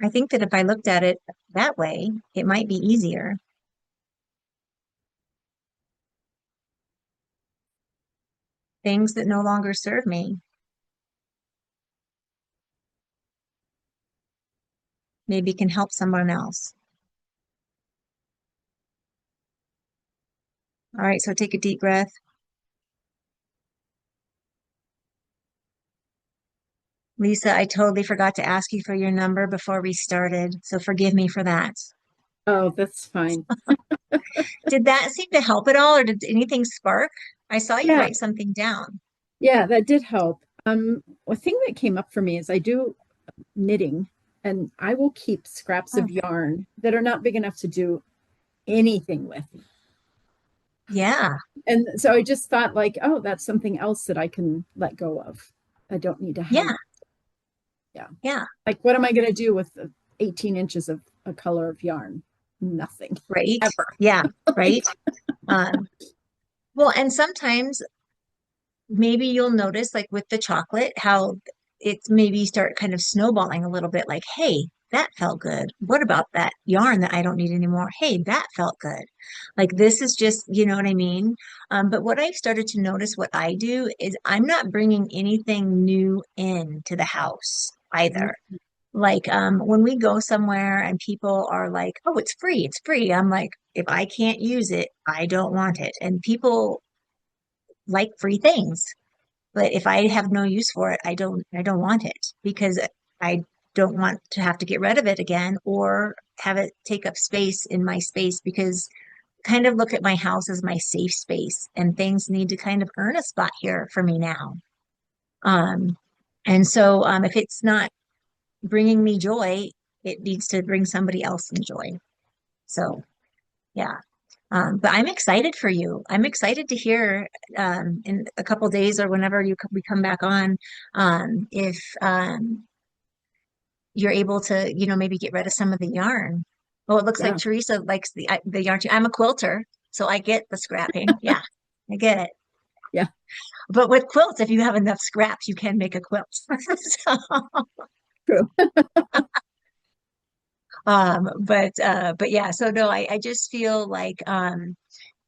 I think that if I looked at it that way, it might be easier. Things that no longer serve me maybe can help someone else. All right, so take a deep breath. Lisa, I totally forgot to ask you for your number before we started, so forgive me for that. Oh, that's fine. Did that seem to help at all, or did anything spark? I saw you Yeah, write something down. yeah, that did help. A thing that came up for me is I do knitting and I will keep scraps Oh, of yarn that are not big enough to do anything with. Yeah. And so I just thought like, oh, that's something else that I can let go of. I don't need to have. Yeah. Yeah. Yeah. Like, what am I going to do with 18 inches of a color of yarn? Nothing. Right. Ever. Yeah. Right. Um, well, and sometimes maybe you'll notice like with the chocolate how it's maybe start kind of snowballing a little bit like, hey, that felt good. What about that yarn that I don't need anymore? Hey, that felt good. Like this is just, you know what I mean? But what I've started to notice what I do is I'm not bringing anything new into the house either. Like when we go somewhere and people are like, oh, it's free. I'm like, if I can't use it, I don't want it. And people like free things. But if I have no use for it, I don't want it because I don't want to have to get rid of it again or have it take up space in my space because kind of look at my house as my safe space and things need to kind of earn a spot here for me now. Um, and so if it's not bringing me joy, it needs to bring somebody else some joy. So yeah. But I'm excited for you. I'm excited to hear in a couple days or whenever we come back on if you're able to, maybe get rid of some of the yarn. Oh, it looks like Yeah. Teresa likes the yarn too. I'm a quilter, so I get the scrapping. Yeah, I get it. Yeah. But with quilts, if you have enough scraps, you can make a quilt. So, True. but yeah, so no, I just feel like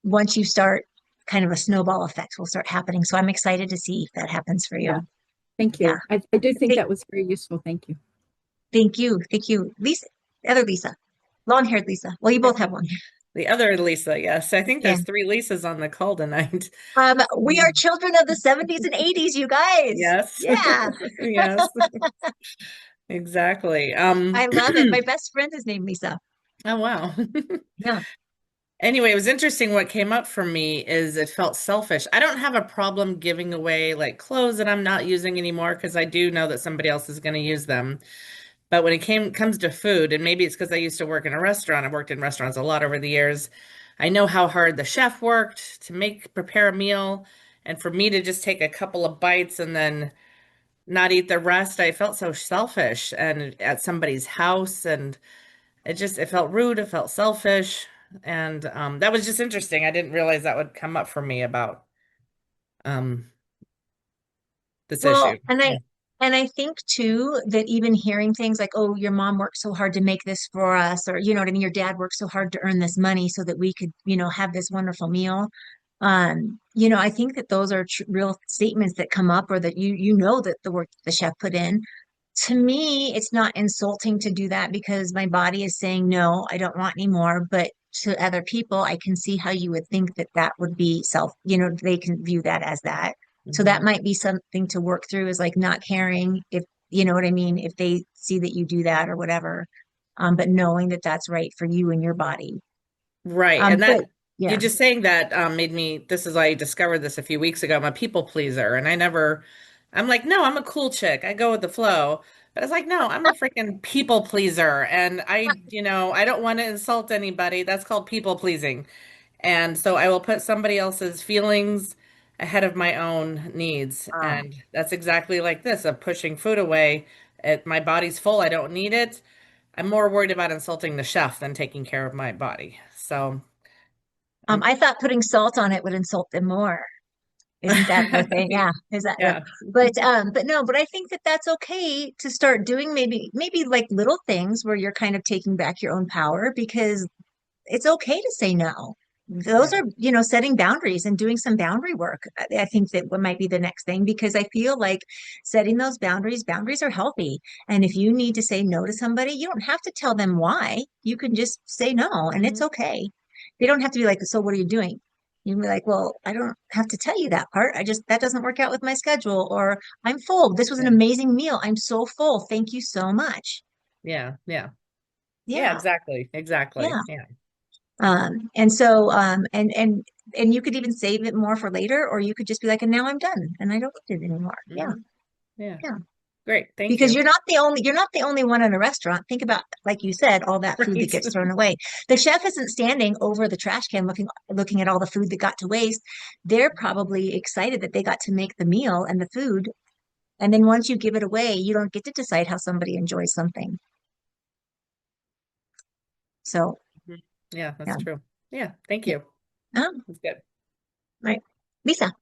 once you start kind of a snowball effect will start happening. So I'm excited to see if that happens for Yeah. you. Thank Yeah. you. I do think Thank, that was very useful. Thank you. thank you. Thank you. Lisa, other Lisa, long-haired Lisa. Well, you both have long hair. The other Lisa, yes. I think Yeah. there's three Lisas on the call tonight. We are children of the 70s and 80s, you guys. Yes. Yeah. Yes, exactly. I love it. My best friend is named Lisa. Oh wow. Yeah. Anyway, it was interesting. What came up for me is it felt selfish. I don't have a problem giving away like clothes that I'm not using anymore because I do know that somebody else is going to use them. But when it comes to food, and maybe it's because I used to work in a restaurant, I've worked in restaurants a lot over the years. I know how hard the chef worked to prepare a meal, and for me to just take a couple of bites and then not eat the rest, I felt so selfish and at somebody's house, and it felt rude, it felt selfish, and that was just interesting. I didn't realize that would come up for me about um this issue. Well, and Yeah. I think too that even hearing things like, "Oh, your mom worked so hard to make this for us," or you know what I mean, your dad worked so hard to earn this money so that we could, have this wonderful meal. I think that those are tr real statements that come up, or that you know that the work the chef put in. To me, it's not insulting to do that because my body is saying, no, I don't want any more. But to other people, I can see how you would think that that would be they can view that as that. So that Mhm. might be something to work through is like not caring if, you know what I mean, if they see that you do that or whatever. But knowing that that's right for you and your body. Right. And But you yeah. just saying that made me, this is, I discovered this a few weeks ago. I'm a people pleaser, and I'm like, no, I'm a cool chick. I go with the flow. But I was like, no, I'm a freaking people pleaser. And I don't want to insult anybody. That's called people pleasing. And so I will put somebody else's feelings ahead of my own needs. Um, And that's exactly like this of pushing food away. My body's full. I don't need it. I'm more worried about insulting the chef than taking care of my body. So, I thought putting salt on it would insult them more. Isn't that the thing? Yeah. Is that yeah. but no, but I think that that's okay to start doing maybe like little things where you're kind of taking back your own power because it's okay to say no. Those Yeah. are, setting boundaries and doing some boundary work. I think that what might be the next thing because I feel like setting those boundaries are healthy. And if you need to say no to somebody, you don't have to tell them why. You can just say no and it's Mhm. okay. They don't have to be like, so what are you doing? You can be like, well, I don't have to tell you that part. That doesn't work out with my schedule, or I'm full. This was an Yeah. amazing meal. I'm so full. Thank you so much. Yeah. Yeah. Yeah, Yeah. exactly. Exactly. Yeah. Yeah. And so, and you could even save it more for later, or you could just be like, and now I'm done and I don't need it anymore. Yeah. Hmm. Yeah. Yeah. Great. Thank Because you. you're not the only one in a restaurant. Think about, like you said, all that food that Right. gets thrown away. The chef isn't standing over the trash can looking at all the food that got to waste. They're probably excited that they got to make the meal and the food. And then once you give it away, you don't get to decide how somebody enjoys something. So, Yeah, that's yeah. true. Yeah, thank you. Oh, That's good. right. Lisa.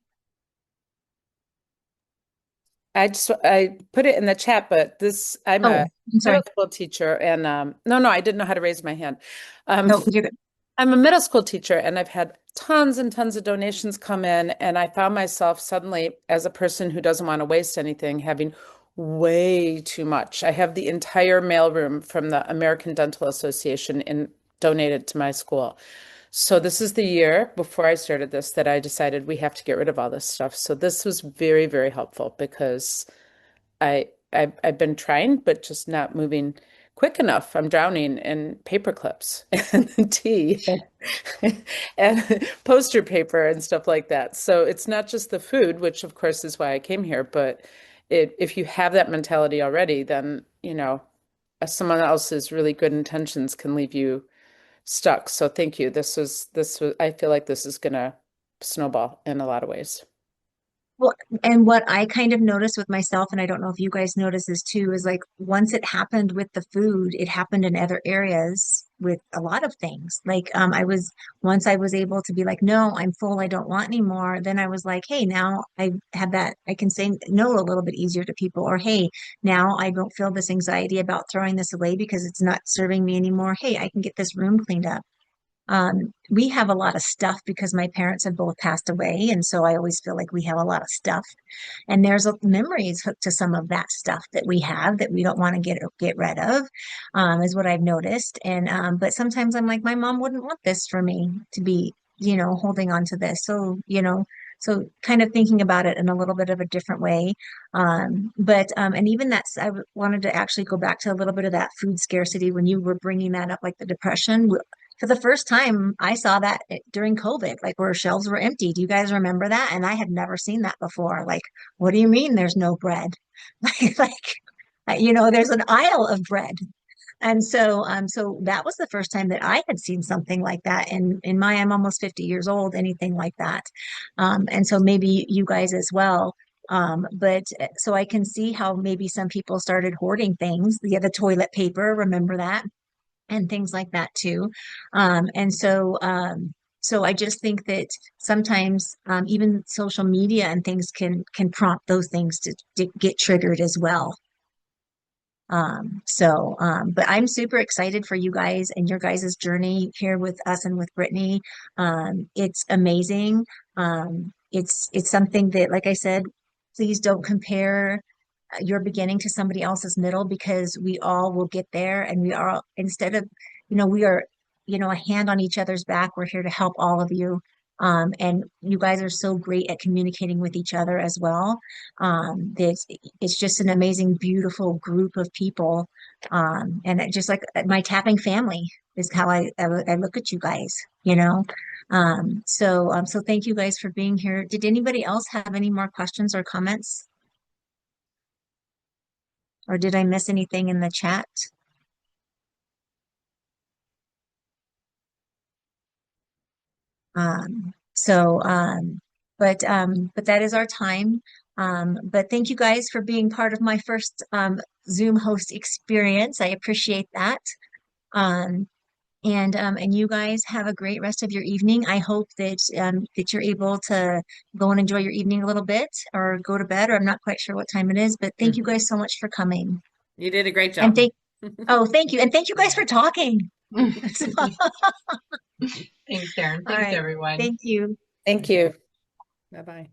I put it in the chat, but I'm Oh, a I'm sorry. middle school teacher, and no, I didn't know how to raise my hand. No, you're good. I'm a middle school teacher, and I've had tons and tons of donations come in, and I found myself suddenly, as a person who doesn't want to waste anything, having way too much. I have the entire mailroom from the American Dental Association donated to my school. So this is the year before I started this that I decided we have to get rid of all this stuff. So this was very, very helpful because I've been trying, but just not moving quick enough. I'm drowning in paper clips and tea and poster paper and stuff like that. So it's not just the food, which of course is why I came here, but if you have that mentality already, then, someone else's really good intentions can leave you stuck. So thank you. This was, I feel like this is gonna snowball in a lot of ways. Well, and what I kind of noticed with myself, and I don't know if you guys notice this too, is like once it happened with the food, it happened in other areas with a lot of things. Like once I was able to be like, no, I'm full, I don't want any more. Then I was like, hey, now I have that, I can say no a little bit easier to people, or hey, now I don't feel this anxiety about throwing this away because it's not serving me anymore. Hey, I can get this room cleaned up. We have a lot of stuff because my parents have both passed away. And so I always feel like we have a lot of stuff. And there's memories hooked to some of that stuff that we have that we don't want to get rid of, is what I've noticed. And but sometimes I'm like, my mom wouldn't want this for me to be, holding on to this. So, so kind of thinking about it in a little bit of a different way. And even wanted to actually go back to a little bit of that food scarcity when you were bringing that up, like the depression. For the first time, I saw that during COVID, like where shelves were empty. Do you guys remember that? And I had never seen that before. Like, what do you mean there's no bread? There's an aisle of bread. And so that was the first time that I had seen something like that. And I'm almost 50 years old, anything like that. And so maybe you guys as well. But so I can see how maybe some people started hoarding things. The toilet paper, remember that? And things like that too. So I just think that sometimes even social media and things can prompt those things to get triggered as well. But I'm super excited for you guys and your guys' journey here with us and with Brittany. It's amazing. It's something that, like I said, please don't compare your beginning to somebody else's middle, because we all will get there, and we are, instead of, we are, a hand on each other's back. We're here to help all of you. And you guys are so great at communicating with each other as well. It's just an amazing, beautiful group of people. And just like my tapping family is how I look at you guys, you know? So thank you guys for being here. Did anybody else have any more questions or comments? Or did I miss anything in the chat? Um, so, but that is our time. But thank you guys for being part of my first Zoom host experience. I appreciate that. Um, and you guys have a great rest of your evening. I hope that you're able to go and enjoy your evening a little bit, or go to bed, or I'm not quite sure what time it is. But thank you guys so much for coming. You did a great And job. thank you, and thank you guys for talking. Thanks, Erin. All Thanks, right. everyone. Thank you. Thank you. Bye-bye.